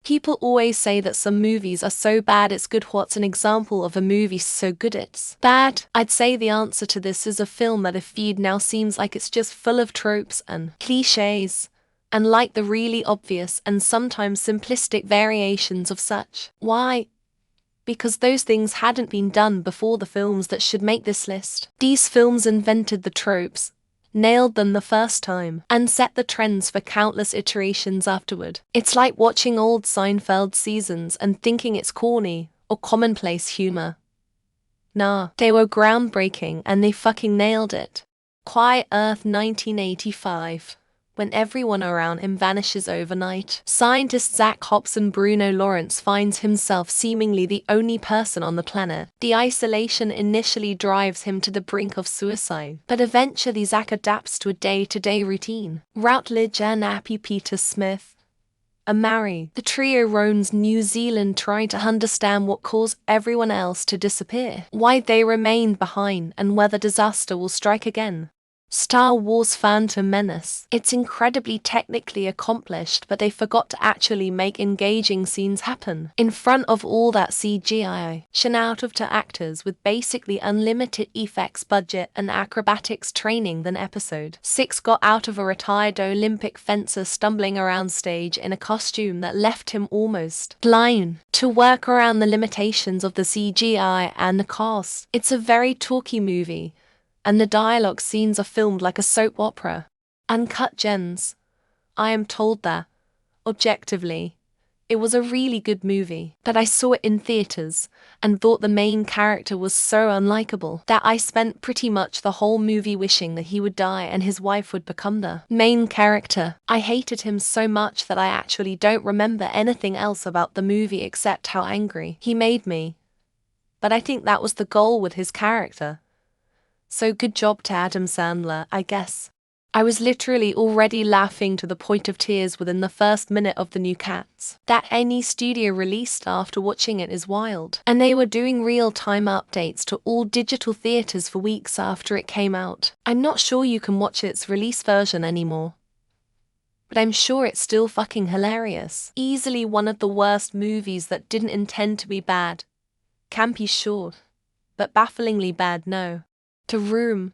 People always say that some movies are so bad it's good. What's an example of a movie so good it's bad? I'd say the answer to this is a film that if viewed now seems like it's just full of tropes and cliches, and like the really obvious and sometimes simplistic variations of such. Why? Because those things hadn't been done before the films that should make this list. These films invented the tropes, nailed them the first time, and set the trends for countless iterations afterward. It's like watching old Seinfeld seasons and thinking it's corny or commonplace humor. Nah, they were groundbreaking and they fucking nailed it. Quiet Earth 1985. When everyone around him vanishes overnight, scientist Zach Hobson Bruno Lawrence finds himself seemingly the only person on the planet. The isolation initially drives him to the brink of suicide, but eventually Zach adapts to a day-to-day routine. Routledge and Appy Peter Smith are married. The trio roams New Zealand trying to understand what caused everyone else to disappear, why they remained behind, and whether disaster will strike again. Star Wars Phantom Menace. It's incredibly technically accomplished, but they forgot to actually make engaging scenes happen. In front of all that CGI, shown out to actors with basically unlimited effects budget and acrobatics training, than Episode 6 got out of a retired Olympic fencer stumbling around stage in a costume that left him almost blind. To work around the limitations of the CGI and the cast, it's a very talky movie, and the dialogue scenes are filmed like a soap opera. Uncut Gems. I am told that, objectively, it was a really good movie, but I saw it in theaters and thought the main character was so unlikable that I spent pretty much the whole movie wishing that he would die and his wife would become the main character. I hated him so much that I actually don't remember anything else about the movie except how angry he made me. But I think that was the goal with his character. So good job to Adam Sandler, I guess. I was literally already laughing to the point of tears within the first minute of the new Cats that any studio released after watching it is wild. And they were doing real-time updates to all digital theaters for weeks after it came out. I'm not sure you can watch its release version anymore, but I'm sure it's still fucking hilarious. Easily one of the worst movies that didn't intend to be bad. Campy sure, but bafflingly bad no. The Room.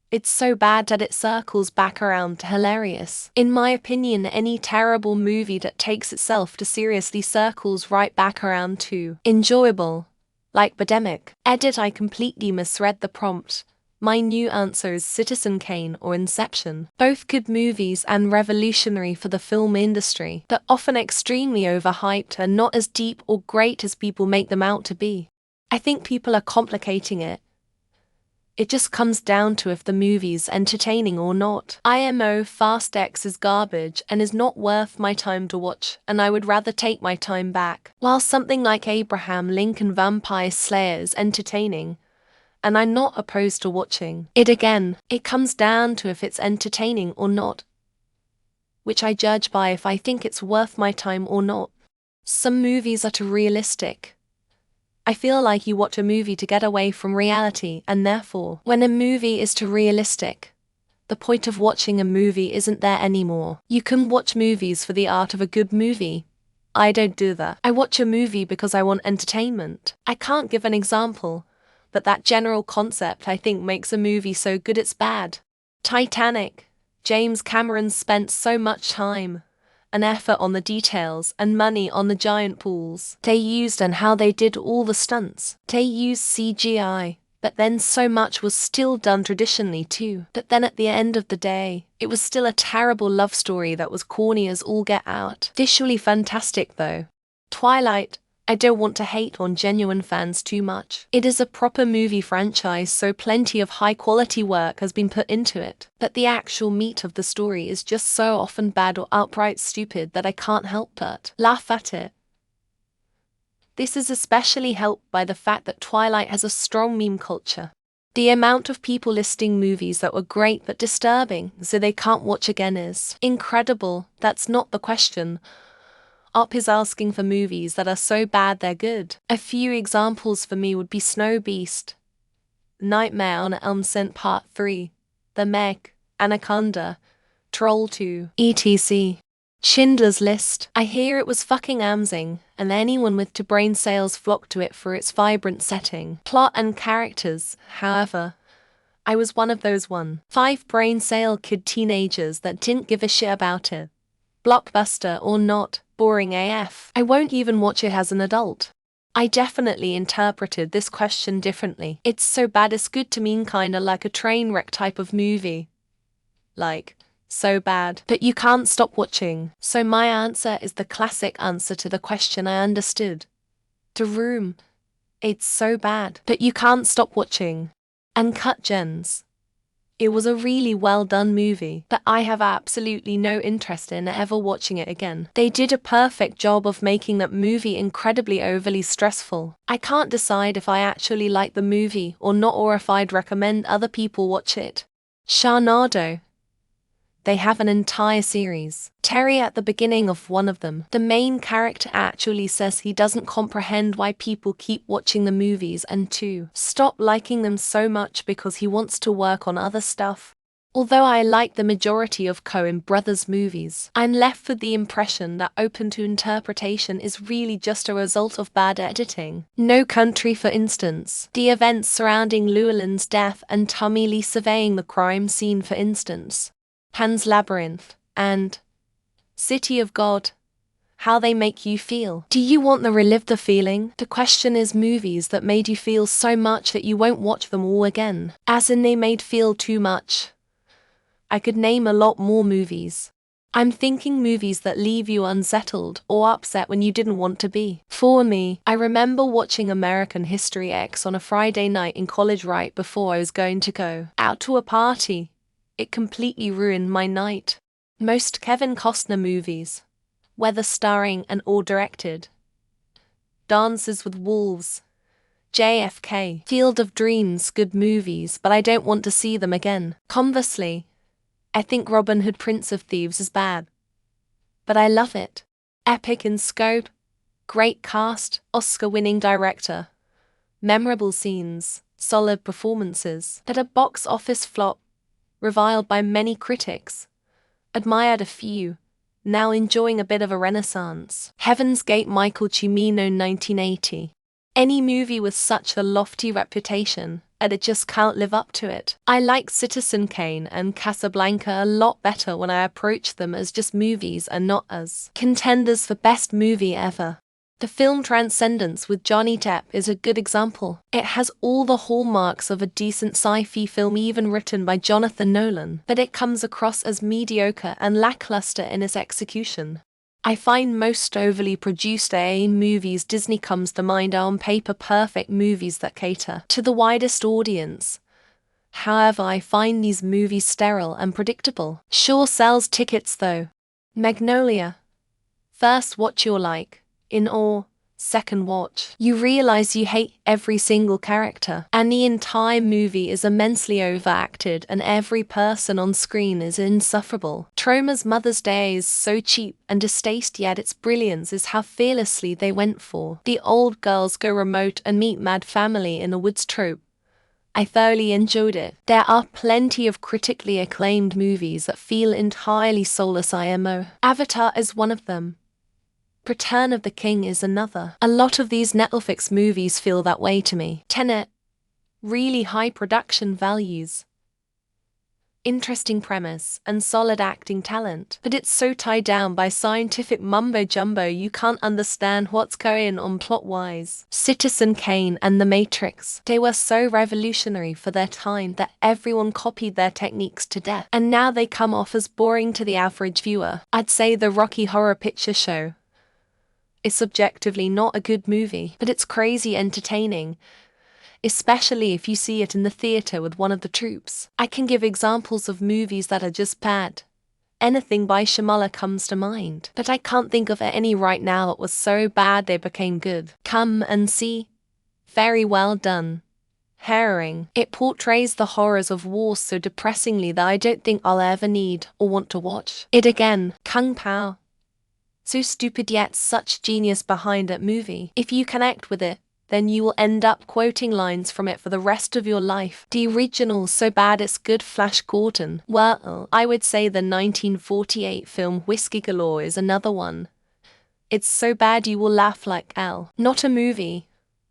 It's so bad that it circles back around to hilarious. In my opinion, any terrible movie that takes itself too seriously circles right back around to enjoyable. Like Birdemic. Edit: I completely misread the prompt. My new answer is Citizen Kane or Inception. Both good movies and revolutionary for the film industry, but often extremely overhyped and not as deep or great as people make them out to be. I think people are complicating it. It just comes down to if the movie's entertaining or not. IMO Fast X is garbage and is not worth my time to watch, and I would rather take my time back. While something like Abraham Lincoln Vampire Slayer is entertaining, and I'm not opposed to watching it again, it comes down to if it's entertaining or not, which I judge by if I think it's worth my time or not. Some movies are too realistic. I feel like you watch a movie to get away from reality, and therefore, when a movie is too realistic, the point of watching a movie isn't there anymore. You can watch movies for the art of a good movie. I don't do that. I watch a movie because I want entertainment. I can't give an example, but that general concept I think makes a movie so good it's bad. Titanic. James Cameron spent so much time and effort on the details and money on the giant pools they used and how they did all the stunts. They used CGI, but then so much was still done traditionally too. But then at the end of the day, it was still a terrible love story that was corny as all get out. Visually fantastic though. Twilight. I don't want to hate on genuine fans too much. It is a proper movie franchise, so plenty of high-quality work has been put into it. But the actual meat of the story is just so often bad or outright stupid that I can't help but laugh at it. This is especially helped by the fact that Twilight has a strong meme culture. The amount of people listing movies that were great but disturbing so they can't watch again is incredible. That's not the question. Up is asking for movies that are so bad they're good. A few examples for me would be Snow Beast, Nightmare on Elm Street Part 3, The Meg, Anaconda, Troll 2, etc. Schindler's List. I hear it was fucking amazing, and anyone with two brain cells flocked to it for its vibrant setting, plot and characters. However, I was one of those 5 brain cell kid teenagers that didn't give a shit about it. Blockbuster or not, boring AF. I won't even watch it as an adult. I definitely interpreted this question differently. It's so bad it's good to mean kinda like a train wreck type of movie. Like, so bad that you can't stop watching. So my answer is the classic answer to the question I understood. The Room. It's so bad that you can't stop watching. Uncut Gems. It was a really well done movie, but I have absolutely no interest in ever watching it again. They did a perfect job of making that movie incredibly overly stressful. I can't decide if I actually like the movie or not, or if I'd recommend other people watch it. Sharknado. They have an entire series. Terry, at the beginning of one of them, the main character actually says he doesn't comprehend why people keep watching the movies and to stop liking them so much because he wants to work on other stuff. Although I like the majority of Coen Brothers movies, I'm left with the impression that Open to Interpretation is really just a result of bad editing. No Country, for instance. The events surrounding Llewellyn's death and Tommy Lee surveying the crime scene, for instance. Pan's Labyrinth, and City of God. How they make you feel. Do you want to relive the feeling? The question is movies that made you feel so much that you won't watch them all again. As in they made feel too much. I could name a lot more movies. I'm thinking movies that leave you unsettled or upset when you didn't want to be. For me, I remember watching American History X on a Friday night in college right before I was going to go out to a party. It completely ruined my night. Most Kevin Costner movies, whether starring and or directed. Dances with Wolves, JFK, Field of Dreams, good movies, but I don't want to see them again. Conversely, I think Robin Hood, Prince of Thieves is bad, but I love it. Epic in scope, great cast, Oscar-winning director, memorable scenes, solid performances, but a box office flop. Reviled by many critics, admired a few, now enjoying a bit of a renaissance. Heaven's Gate, Michael Cimino, 1980. Any movie with such a lofty reputation, and it just can't live up to it. I like Citizen Kane and Casablanca a lot better when I approach them as just movies and not as contenders for best movie ever. The film Transcendence with Johnny Depp is a good example. It has all the hallmarks of a decent sci-fi film, even written by Jonathan Nolan, but it comes across as mediocre and lackluster in its execution. I find most overly produced AA movies Disney comes to mind are on paper perfect movies that cater to the widest audience. However, I find these movies sterile and predictable. Sure sells tickets though. Magnolia. First watch you're like, in awe. Second watch, you realize you hate every single character, and the entire movie is immensely overacted and every person on screen is insufferable. Troma's Mother's Day is so cheap and distasteful, yet its brilliance is how fearlessly they went for the old girls go remote and meet mad family in the woods trope. I thoroughly enjoyed it. There are plenty of critically acclaimed movies that feel entirely soulless. IMO. Avatar is one of them. Return of the King is another. A lot of these Netflix movies feel that way to me. Tenet. Really high production values, interesting premise, and solid acting talent, but it's so tied down by scientific mumbo-jumbo you can't understand what's going on plot-wise. Citizen Kane and The Matrix. They were so revolutionary for their time that everyone copied their techniques to death, and now they come off as boring to the average viewer. I'd say the Rocky Horror Picture Show is subjectively not a good movie, but it's crazy entertaining, especially if you see it in the theater with one of the troops. I can give examples of movies that are just bad. Anything by Shyamalan comes to mind, but I can't think of any right now that was so bad they became good. Come and See. Very well done. Harrowing. It portrays the horrors of war so depressingly that I don't think I'll ever need or want to watch it again. Kung Pao. So stupid yet such genius behind that movie. If you connect with it, then you will end up quoting lines from it for the rest of your life. The original So Bad It's Good Flash Gordon. Well, I would say the 1948 film Whiskey Galore is another one. It's so bad you will laugh like hell. Not a movie,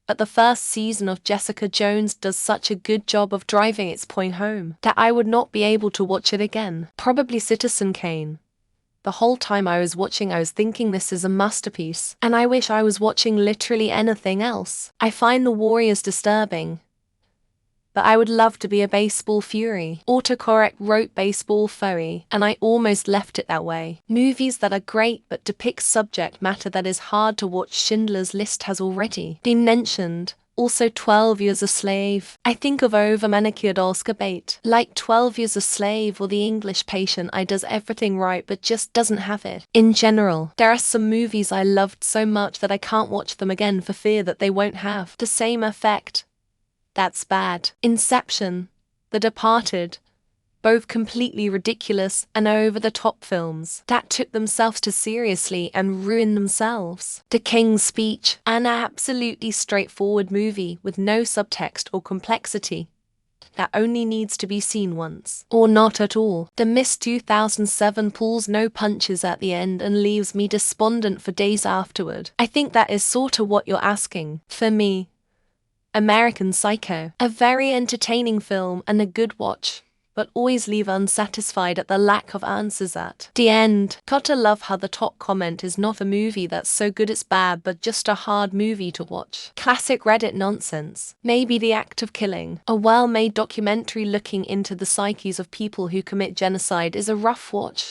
but the first season of Jessica Jones does such a good job of driving its point home that I would not be able to watch it again. Probably Citizen Kane. The whole time I was watching, I was thinking this is a masterpiece, and I wish I was watching literally anything else. I find The Warriors disturbing, but I would love to be a baseball fury. Autocorrect wrote baseball furry, and I almost left it that way. Movies that are great but depict subject matter that is hard to watch. Schindler's List has already been mentioned. Also 12 Years a Slave. I think of over-manicured Oscar bait. Like 12 Years a Slave or The English Patient, I does everything right but just doesn't have it. In general, there are some movies I loved so much that I can't watch them again for fear that they won't have the same effect. That's bad. Inception, The Departed, both completely ridiculous and over-the-top films that took themselves too seriously and ruined themselves. The King's Speech, an absolutely straightforward movie with no subtext or complexity that only needs to be seen once, or not at all. The Mist 2007 pulls no punches at the end and leaves me despondent for days afterward. I think that is sorta what you're asking. For me, American Psycho, a very entertaining film and a good watch, but always leave unsatisfied at the lack of answers at the end. Gotta love how the top comment is not a movie that's so good it's bad but just a hard movie to watch. Classic Reddit nonsense. Maybe The Act of Killing, a well-made documentary looking into the psyches of people who commit genocide, is a rough watch.